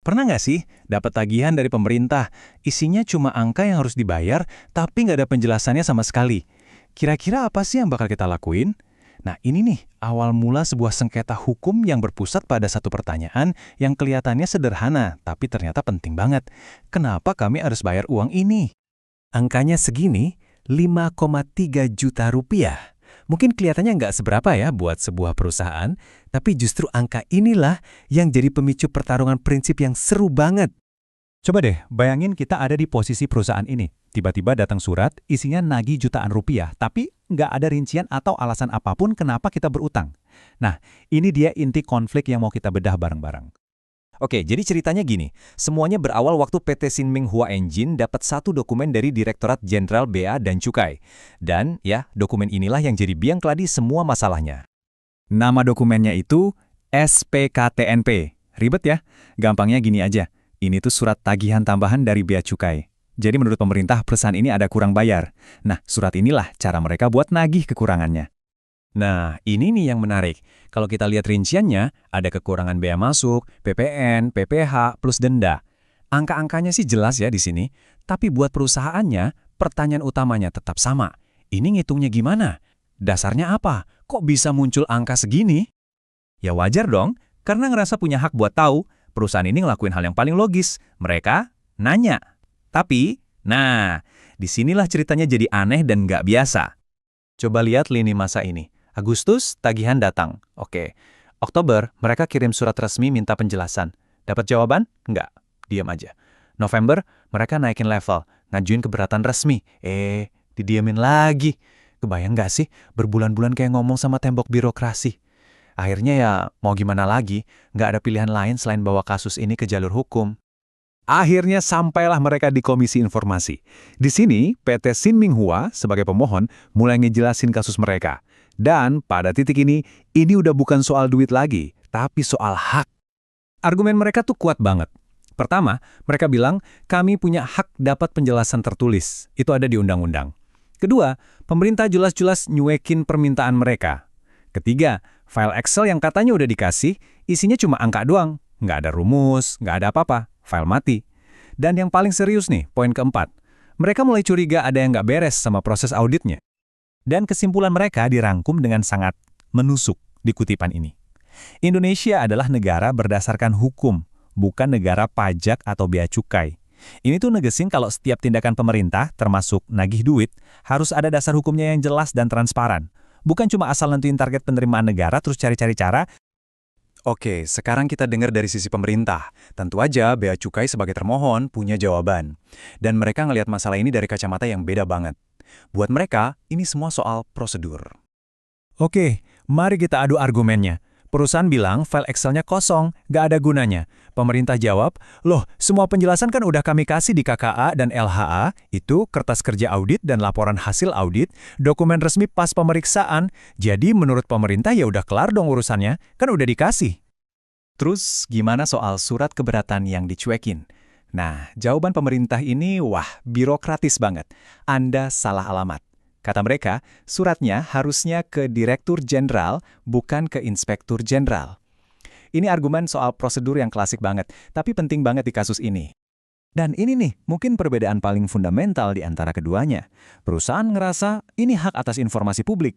Pernah nggak sih dapat tagihan dari pemerintah, isinya cuma angka yang harus dibayar, tapi nggak ada penjelasannya sama sekali? Kira-kira apa sih yang bakal kita lakuin? Nah ini nih, awal mula sebuah sengketa hukum yang berpusat pada satu pertanyaan yang kelihatannya sederhana, tapi ternyata penting banget. Kenapa kami harus bayar uang ini? Angkanya segini, 5,3 juta rupiah. Mungkin kelihatannya nggak seberapa ya buat sebuah perusahaan, tapi justru angka inilah yang jadi pemicu pertarungan prinsip yang seru banget. Coba deh, bayangin kita ada di posisi perusahaan ini. Tiba-tiba datang surat, isinya nagih jutaan rupiah, tapi nggak ada rincian atau alasan apapun kenapa kita berutang. Nah, ini dia inti konflik yang mau kita bedah bareng-bareng. Oke, jadi ceritanya gini. Semuanya berawal waktu PT Sinming Hua Engine dapat satu dokumen dari Direktorat Jenderal Bea dan Cukai. Dan ya, dokumen inilah yang jadi biang keladi semua masalahnya. Nama dokumennya itu SPKTNP. Ribet ya? Gampangnya gini aja. Ini tuh surat tagihan tambahan dari Bea Cukai. Jadi menurut pemerintah, perusahaan ini ada kurang bayar. Nah, surat inilah cara mereka buat nagih kekurangannya. Nah, ini nih yang menarik. Kalau kita lihat rinciannya, ada kekurangan bea masuk, PPN, PPH, plus denda. Angka-angkanya sih jelas ya di sini, tapi buat perusahaannya, pertanyaan utamanya tetap sama. Ini ngitungnya gimana? Dasarnya apa? Kok bisa muncul angka segini? Ya wajar dong, karena ngerasa punya hak buat tahu, perusahaan ini ngelakuin hal yang paling logis. Mereka nanya. Tapi, nah, disinilah ceritanya jadi aneh dan nggak biasa. Coba lihat lini masa ini. Agustus, tagihan datang. Oke. Oktober, mereka kirim surat resmi minta penjelasan. Dapat jawaban? Enggak. Diam aja. November, mereka naikin level. Ngajuin keberatan resmi. Didiamin lagi. Kebayang nggak sih? Berbulan-bulan kayak ngomong sama tembok birokrasi. Akhirnya ya, mau gimana lagi? Nggak ada pilihan lain selain bawa kasus ini ke jalur hukum. Akhirnya sampailah mereka di Komisi Informasi. Di sini, PT Sinming Hua sebagai pemohon mulai ngejelasin kasus mereka. Dan pada titik ini udah bukan soal duit lagi, tapi soal hak. Argumen mereka tuh kuat banget. Pertama, mereka bilang, kami punya hak dapat penjelasan tertulis. Itu ada di undang-undang. Kedua, pemerintah jelas-jelas nyuekin permintaan mereka. Ketiga, file Excel yang katanya udah dikasih, isinya cuma angka doang. Nggak ada rumus, nggak ada apa-apa. File mati. Dan yang paling serius nih, poin keempat. Mereka mulai curiga ada yang nggak beres sama proses auditnya. Dan kesimpulan mereka dirangkum dengan sangat menusuk di kutipan ini. Indonesia adalah negara berdasarkan hukum, bukan negara pajak atau bea cukai. Ini tuh negesin kalau setiap tindakan pemerintah, termasuk nagih duit, harus ada dasar hukumnya yang jelas dan transparan. Bukan cuma asal nentuin target penerimaan negara terus cari-cari cara. Oke, sekarang kita dengar dari sisi pemerintah. Tentu aja Bea Cukai sebagai termohon punya jawaban. Dan mereka ngelihat masalah ini dari kacamata yang beda banget. Buat mereka, ini semua soal prosedur. Oke, mari kita adu argumennya. Perusahaan bilang file Excel-nya kosong, nggak ada gunanya. Pemerintah jawab, loh, semua penjelasan kan udah kami kasih di KKA dan LHA, itu kertas kerja audit dan laporan hasil audit, dokumen resmi pas pemeriksaan. Jadi menurut pemerintah ya udah kelar dong urusannya, kan udah dikasih. Terus gimana soal surat keberatan yang dicuekin? Nah, jawaban pemerintah ini, wah, birokratis banget. Anda salah alamat. Kata mereka, suratnya harusnya ke Direktur Jenderal, bukan ke Inspektur Jenderal. Ini argumen soal prosedur yang klasik banget, tapi penting banget di kasus ini. Dan ini nih, mungkin perbedaan paling fundamental di antara keduanya. Perusahaan ngerasa ini hak atas informasi publik.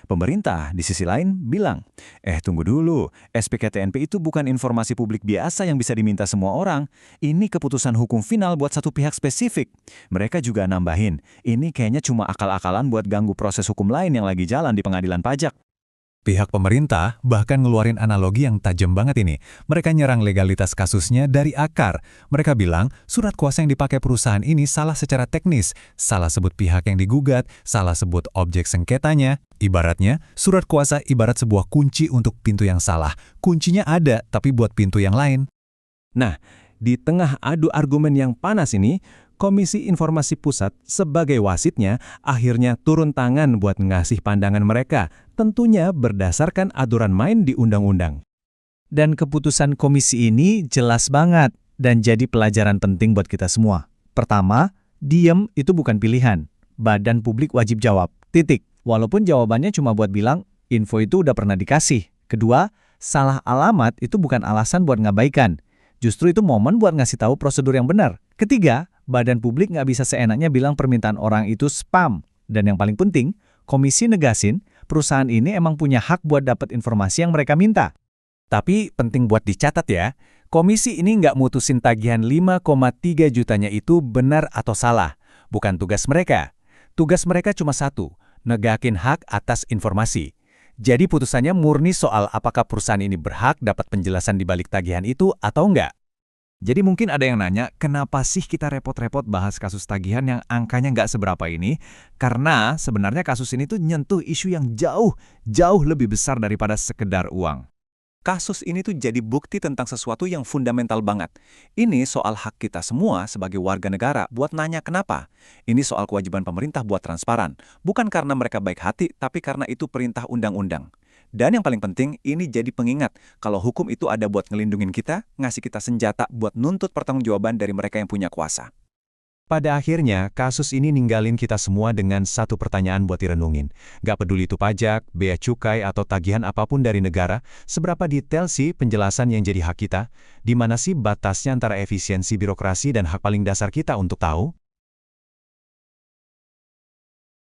Pemerintah, di sisi lain, bilang, tunggu dulu, SPKTNP itu bukan informasi publik biasa yang bisa diminta semua orang. Ini keputusan hukum final buat satu pihak spesifik. Mereka juga nambahin, ini kayaknya cuma akal-akalan buat ganggu proses hukum lain yang lagi jalan di pengadilan pajak. Pihak pemerintah bahkan ngeluarin analogi yang tajam banget ini. Mereka nyerang legalitas kasusnya dari akar. Mereka bilang, surat kuasa yang dipakai perusahaan ini salah secara teknis, salah sebut pihak yang digugat, salah sebut objek sengketanya. Ibaratnya, surat kuasa ibarat sebuah kunci untuk pintu yang salah. Kuncinya ada, tapi buat pintu yang lain. Nah, di tengah adu argumen yang panas ini, Komisi Informasi Pusat sebagai wasitnya akhirnya turun tangan buat ngasih pandangan mereka, tentunya berdasarkan aturan main di undang-undang. Dan keputusan komisi ini jelas banget dan jadi pelajaran penting buat kita semua. Pertama, diem itu bukan pilihan. Badan publik wajib jawab, titik. Walaupun jawabannya cuma buat bilang, info itu udah pernah dikasih. Kedua, salah alamat itu bukan alasan buat ngabaikan. Justru itu momen buat ngasih tahu prosedur yang benar. Ketiga, badan publik nggak bisa seenaknya bilang permintaan orang itu spam. Dan yang paling penting, komisi negasin perusahaan ini emang punya hak buat dapat informasi yang mereka minta. Tapi penting buat dicatat ya, komisi ini nggak mutusin tagihan 5,3 jutanya itu benar atau salah. Bukan tugas mereka. Tugas mereka cuma satu, negakin hak atas informasi. Jadi putusannya murni soal apakah perusahaan ini berhak dapat penjelasan di balik tagihan itu atau enggak. Jadi mungkin ada yang nanya, kenapa sih kita repot-repot bahas kasus tagihan yang angkanya nggak seberapa ini? Karena sebenarnya kasus ini tuh nyentuh isu yang jauh lebih besar daripada sekedar uang. Kasus ini tuh jadi bukti tentang sesuatu yang fundamental banget. Ini soal hak kita semua sebagai warga negara buat nanya kenapa. Ini soal kewajiban pemerintah buat transparan. Bukan karena mereka baik hati, tapi karena itu perintah undang-undang. Dan yang paling penting, ini jadi pengingat kalau hukum itu ada buat ngelindungin kita, ngasih kita senjata buat nuntut pertanggungjawaban dari mereka yang punya kuasa. Pada akhirnya, kasus ini ninggalin kita semua dengan satu pertanyaan buat direnungin. Gak peduli itu pajak, bea cukai, atau tagihan apapun dari negara, seberapa detail sih penjelasan yang jadi hak kita? Di mana sih batasnya antara efisiensi birokrasi dan hak paling dasar kita untuk tahu?